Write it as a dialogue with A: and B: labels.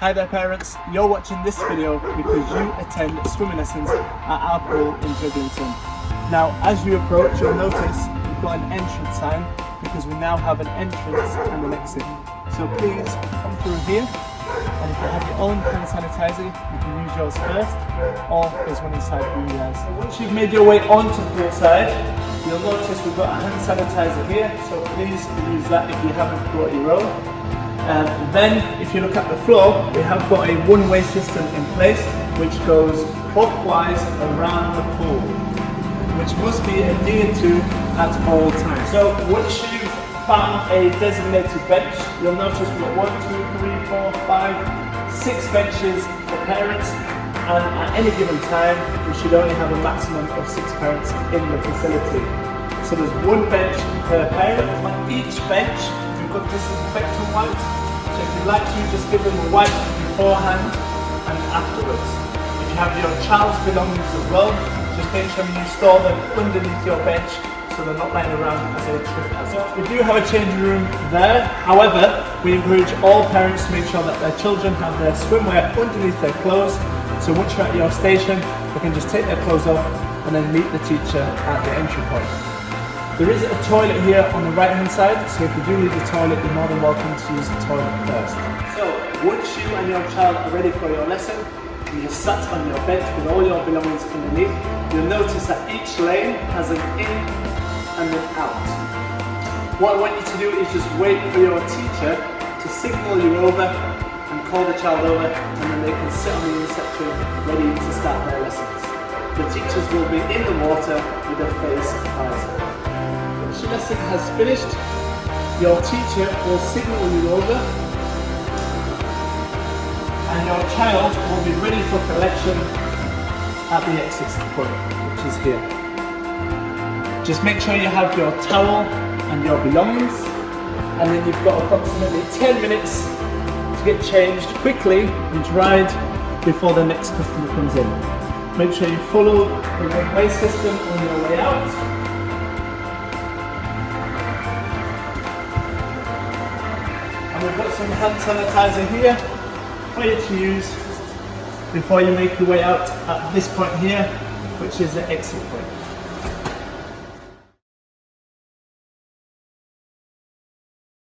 A: Hi there parents, you're watching this video because you attend swimming lessons at our pool in Drighlighton. Now as you approach, you'll notice we've got an entrance sign because we now have an entrance and an exit. So please come through here, and if you have your own hand sanitiser you can use yours first, or there's one inside for you guys. Once you've made your way onto Poolside, you'll notice we've got a hand sanitiser here, so please use that if you haven't brought your own. Then if you look at the floor, we have got a one-way system in place which goes clockwise around the pool, which must be adhered to at all times. So once you've found a designated bench, you'll notice we've got 1, 2, 3, 4, 5, 6 benches for parents, and at any given time we should only have a maximum of 6 parents in the facility. So there's one bench per parent. On each bench we've got disinfectant wipes, so if you'd like to, just give them a wipe beforehand and afterwards. If you have your child's belongings as well, just make sure you store them underneath your bench so they're not lying around as a trip hazard. We do have a changing room there, however, we encourage all parents to make sure that their children have their swimwear underneath their clothes, so once you're at your station, they can just take their clothes off and then meet the teacher at the entry point. There is a toilet here on the right hand side, so if you do need the toilet, you're more than welcome to use the toilet first. So once you and your child are ready for your lesson, you just sat on your bench with all your belongings underneath, you'll notice that each lane has an in and an out. What I want you to do is just wait for your teacher to signal you over and call the child over, and then they can sit on the in-section ready to start their lessons. The teachers will be in the water with a face visor. Once your lesson has finished, your teacher will signal you over and your child will be ready for collection at the exit point, which is here. Just make sure you have your towel and your belongings, and then you've got approximately 10 minutes to get changed quickly and dried before the next customer comes in. Make sure you follow the one-way system on your way out. And we've got some hand sanitizer here for you to use before you make your way out at this point here, which is the exit point.